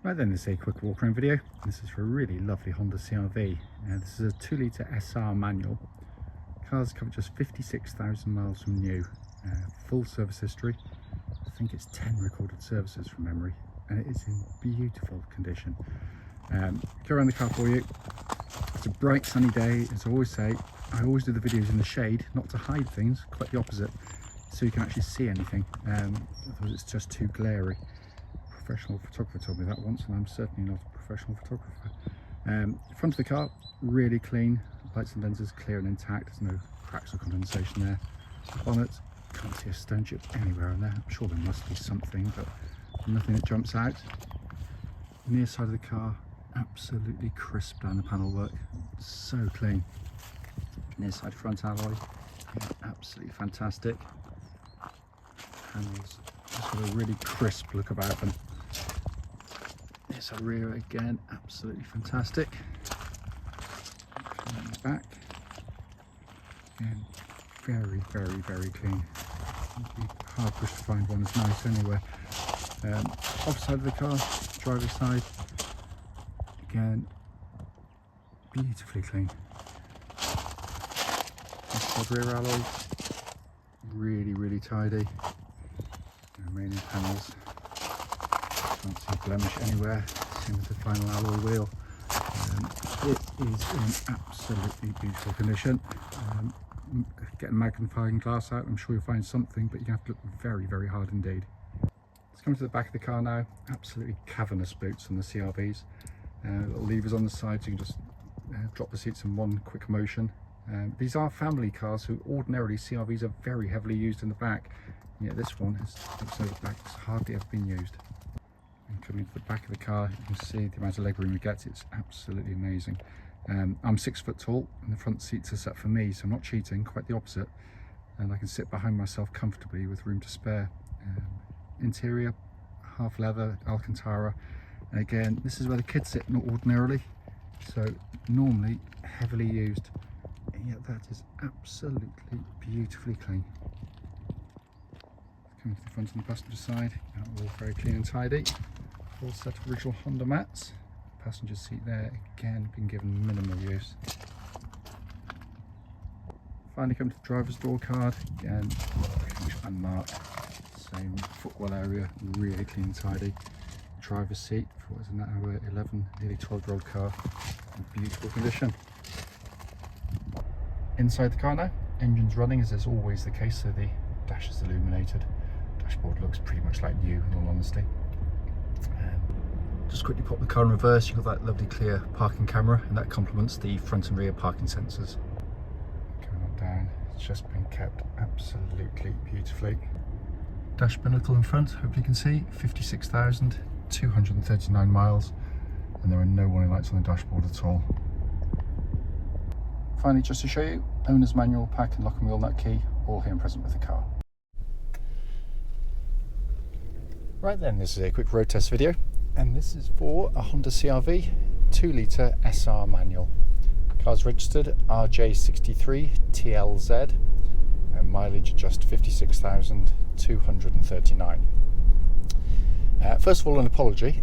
Right then, this is a quick walk around video. This is for a really lovely Honda CR-V. This is a 2-litre SR manual. Car's covered just 56,000 miles from new. Full service history. I think it's 10 recorded services from memory, and it is in beautiful condition. Go around the car for you. It's a bright sunny day. As I always say, I always do the videos in the shade, not to hide things, quite the opposite, so you can actually see anything. Otherwise it's just too glary. Professional photographer told me that once, and I'm certainly not a professional photographer. Front of the car, really clean. Lights and lenses clear and intact. There's no cracks or condensation there. Bonnet, can't see a stone chip anywhere on there. I'm sure there must be something, but nothing that jumps out. Near side of the car, absolutely crisp down the panel work. So clean. Near side front alloy, absolutely fantastic. Panels just got a really crisp look about them. There's a rear again, absolutely fantastic. Back again, very clean. It'd be hard pushed to find one as nice anywhere. Off side of the car, driver's side, again beautifully clean. Side rear alloy, really tidy. The remaining panels, can't see a blemish anywhere. Same with the final alloy wheel. It is in absolutely beautiful condition. Get a magnifying glass out, I'm sure you'll find something, but you have to look very hard indeed. Let's come to the back of the car now. Absolutely cavernous boots on the CR-Vs. Little levers on the side, so you can just drop the seats in one quick motion. These are family cars, so ordinarily CR-Vs are very heavily used in the back. Yeah, this one has hardly ever been used. And coming to the back of the car, you can see the amount of legroom you get. It's absolutely amazing. I'm 6 foot tall, and the front seats are set for me, so I'm not cheating, quite the opposite. And I can sit behind myself comfortably with room to spare. Interior, half leather, Alcantara. And again, this is where the kids sit, not ordinarily. So normally heavily used. And yet that is absolutely beautifully clean. Coming to the front and the passenger side, all very clean and tidy. Full set of original Honda mats. Passenger seat there, again, been given minimal use. Finally come to the driver's door card, again, unmarked. Same footwell area, really clean and tidy. Driver's seat for what is now our 11, nearly 12-year-old car, in beautiful condition. Inside the car now, engine's running as is always the case, so the dash is illuminated. Dashboard looks pretty much like new, in all honesty. Just quickly pop the car in reverse. You've got that lovely clear parking camera, and that complements the front and rear parking sensors. Going on down, it's just been kept absolutely beautifully. Dash binnacle in front, hopefully you can see, 56,239 miles, and there are no warning lights on the dashboard at all. Finally, just to show you, owner's manual, pack and lock and wheel nut key, all here and present with the car. Right then, this is a quick road test video, and this is for a Honda CR-V 2-litre SR manual. Car's registered RJ63TLZ, and mileage just 56,239. First of all, an apology.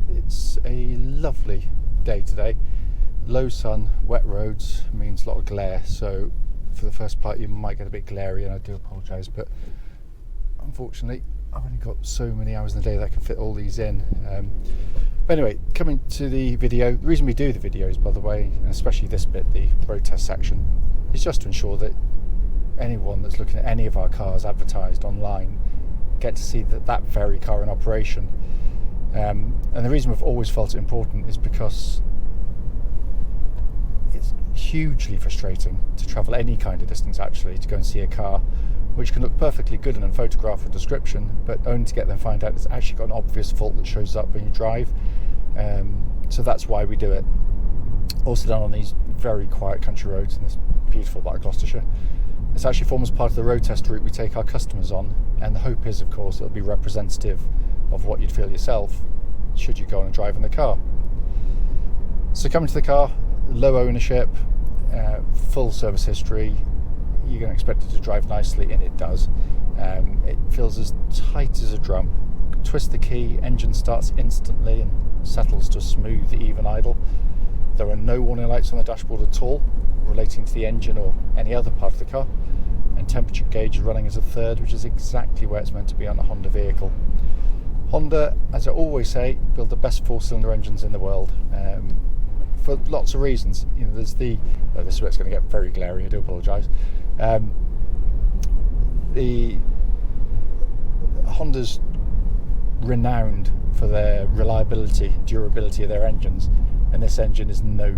It's a lovely day today. Low sun, wet roads means a lot of glare, so for the first part you might get a bit glary, and I do apologise, but unfortunately I've only got so many hours in the day that I can fit all these in. But anyway, coming to the video, the reason we do the videos, by the way, and especially this bit, the road test section, is just to ensure that anyone that's looking at any of our cars advertised online get to see that very car in operation. And the reason we've always felt it important is because it's hugely frustrating to travel any kind of distance, actually, to go and see a car which can look perfectly good in a photograph or description, but only to get them find out it's actually got an obvious fault that shows up when you drive. So that's why we do it. Also done on these very quiet country roads in this beautiful part of Gloucestershire. This actually forms part of the road test route we take our customers on, and the hope is, of course, it'll be representative of what you'd feel yourself should you go on a drive in the car. So coming to the car, low ownership, full service history. You're going to expect it to drive nicely, and it does. It feels as tight as a drum. twist the key, engine starts instantly and settles to a smooth, even idle. There are no warning lights on the dashboard at all relating to the engine or any other part of the car, and temperature gauge is running as a third, which is exactly where it's meant to be on a Honda vehicle. Honda, as I always say, build the best four-cylinder engines in the world, for lots of reasons. You know, there's this is where it's going to get very glary, I do apologise. The Honda's renowned for their reliability, durability of their engines, and this engine is no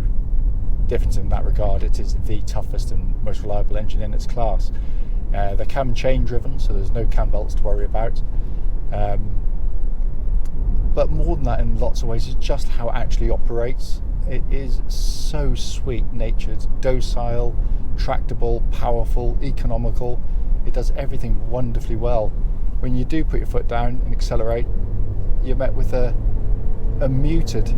different in that regard. It is the toughest and most reliable engine in its class. They're cam and chain driven, so there's no cam belts to worry about. But more than that, in lots of ways, is just how it actually operates. It is so sweet-natured, docile, tractable, powerful, economical. It does everything wonderfully well. When you do put your foot down and accelerate, you're met with a muted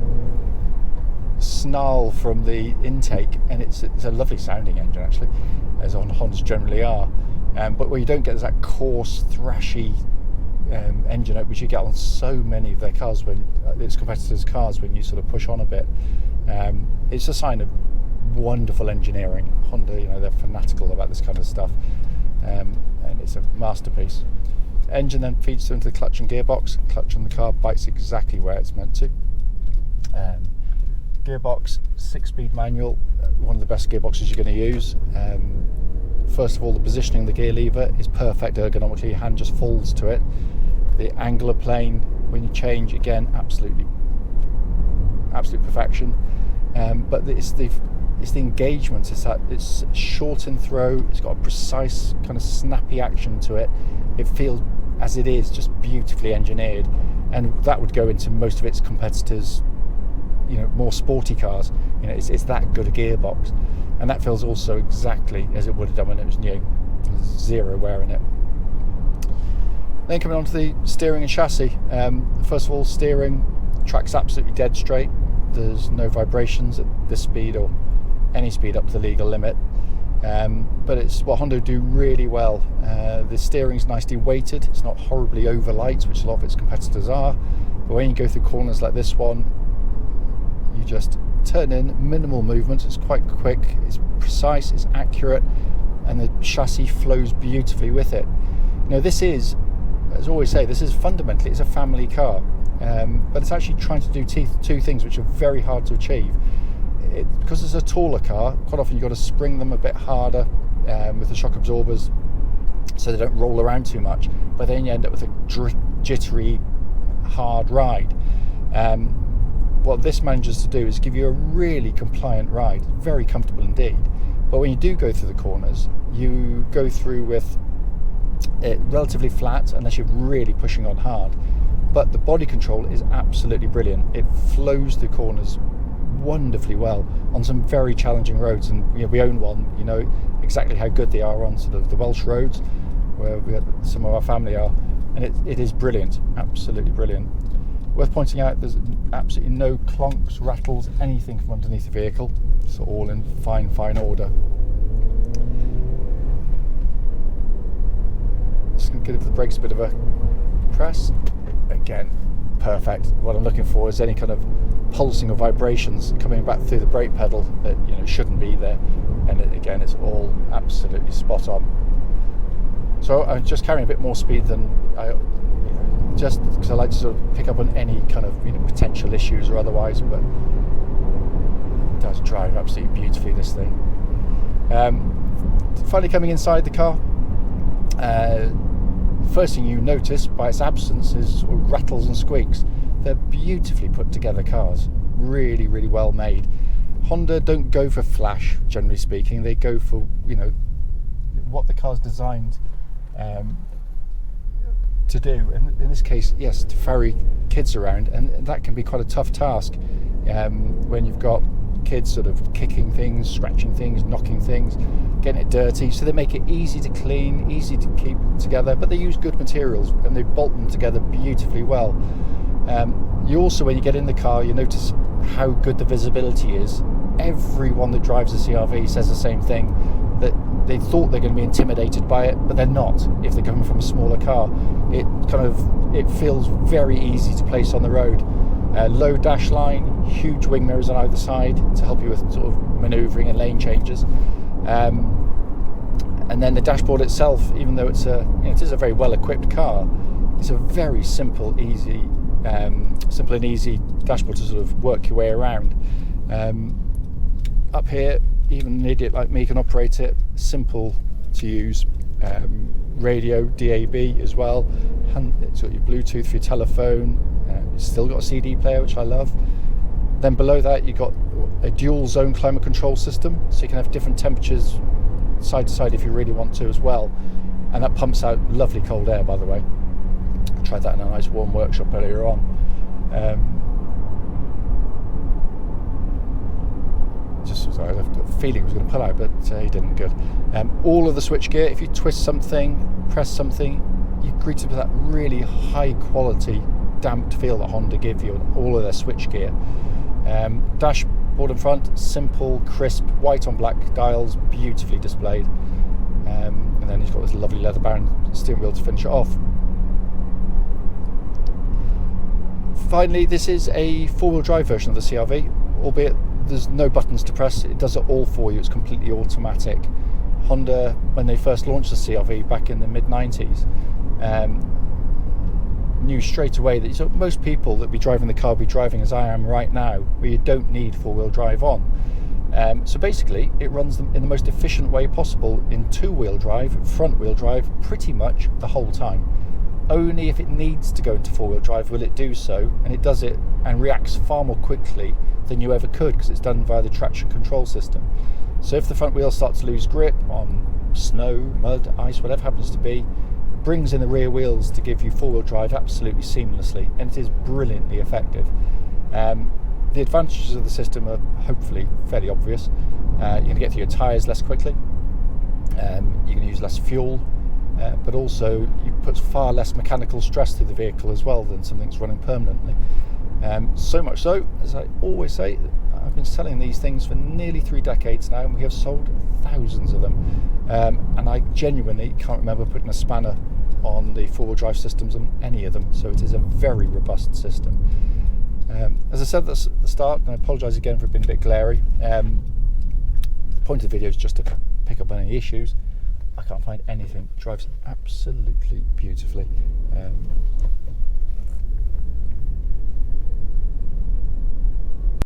snarl from the intake, and it's a lovely sounding engine actually, as Hondas generally are. But where you don't get that coarse, thrashy engine note, which you get on so many of their cars, when its competitors' cars, when you sort of push on a bit. It's a sign of wonderful engineering. Honda, you know, they're fanatical about this kind of stuff, and it's a masterpiece. Engine then feeds through into the clutch and gearbox. Clutch on the car bites exactly where it's meant to. Gearbox, 6-speed manual, one of the best gearboxes you're going to use. First of all, the positioning of the gear lever is perfect ergonomically. Your hand just falls to it. The angular plane, when you change, again, absolute perfection. But it's the engagement. It's short in throw. It's got a precise kind of snappy action to it. It feels, as it is, just beautifully engineered, and that would go into most of its competitors, you know, more sporty cars. You know, it's that good a gearbox, and that feels also exactly as it would have done when it was new. There's zero wear in it. Then coming on to the steering and chassis. First of all, steering track's absolutely dead straight. There's no vibrations at this speed or any speed up to the legal limit. But it's what Honda do really well. The steering's nicely weighted. It's not horribly overlight, which a lot of its competitors are. But when you go through corners like this one, you just turn in, minimal movement. It's quite quick, it's precise, it's accurate, and the chassis flows beautifully with it. Now, this is, as I always say, this is fundamentally, it's a family car, but it's actually trying to do two things which are very hard to achieve. Because it's a taller car, quite often you've got to spring them a bit harder with the shock absorbers so they don't roll around too much, but then you end up with a jittery, hard ride. What this manages to do is give you a really compliant ride, very comfortable indeed. But when you do go through the corners, you go through with it relatively flat, unless you're really pushing on hard. But the body control is absolutely brilliant. It flows the corners wonderfully well on some very challenging roads, and you know, we own one. You know exactly how good they are on sort of the Welsh roads, where some of our family are, and it is brilliant, absolutely brilliant. Worth pointing out, there's absolutely no clonks, rattles, anything from underneath the vehicle. It's all in fine order. Just going to give the brakes a bit of a press. Again, perfect. What I'm looking for is any kind of pulsing or vibrations coming back through the brake pedal that, you know, shouldn't be there. And again, it's all absolutely spot on. So I'm just carrying a bit more speed than just because I like to sort of pick up on any kind of, you know, potential issues or otherwise, but it does drive absolutely beautifully, this thing. Finally coming inside the car, first thing you notice by its absence is sort of rattles and squeaks. They're beautifully put together cars, really well made. Honda don't go for flash, generally speaking. They go for, you know, what the car's designed to do, and in this case, yes, to ferry kids around, and that can be quite a tough task when you've got kids sort of kicking things, scratching things, knocking things, getting it dirty. So they make it easy to clean, easy to keep together, but they use good materials and they bolt them together beautifully well. You also, when you get in the car, you notice how good the visibility is. Everyone that drives a CR-V says the same thing, that they thought they're going to be intimidated by it, but they're not if they're coming from a smaller car. It kind of it feels very easy to place on the road. Low dash line, huge wing mirrors on either side to help you with sort of manoeuvring and lane changes. And then the dashboard itself, even though it's it is a very well equipped car, it's a very simple and easy dashboard to sort of work your way around. Up here, even an idiot like me can operate it. Simple to use. Radio, DAB as well. It's got your Bluetooth for your telephone. It's still got a CD player, which I love. Then below that, you've got a dual zone climate control system, so you can have different temperatures side to side if you really want to as well. And that pumps out lovely cold air, by the way. I tried that in a nice warm workshop earlier on. Sorry, I had a feeling it was going to pull out, but he didn't. Good. All of the switchgear, if you twist something, press something, you're greeted with that really high quality damped feel that Honda give you on all of their switchgear. Dashboard in front, simple, crisp, white on black dials, beautifully displayed. And then he's got this lovely leather bound steering wheel to finish it off. Finally, this is a four-wheel drive version of the CR-V, albeit there's no buttons to press. It does it all for you. It's completely automatic. Honda, when they first launched the CR-V back in the mid-90s, knew straight away that most people that be driving the car will be driving as I am right now, where you don't need four-wheel drive on. So basically, it runs them in the most efficient way possible in two-wheel drive, front-wheel drive, pretty much the whole time. Only if it needs to go into four-wheel drive will it do so, and it does it and reacts far more quickly than you ever could, because it's done via the traction control system. So if the front wheel starts to lose grip on snow, mud, ice, whatever happens to be, it brings in the rear wheels to give you four-wheel drive absolutely seamlessly, and it is brilliantly effective. The advantages of the system are hopefully fairly obvious. You're going to get through your tyres less quickly, you're going to use less fuel, but also you put far less mechanical stress through the vehicle as well than something that's running permanently. So much so, as I always say, I've been selling these things for nearly 3 decades now, and we have sold thousands of them. And I genuinely can't remember putting a spanner on the four-wheel drive systems on any of them, so it is a very robust system. As I said at the start, and I apologise again for being a bit glary, the point of the video is just to pick up on any issues. I can't find anything. It drives absolutely beautifully.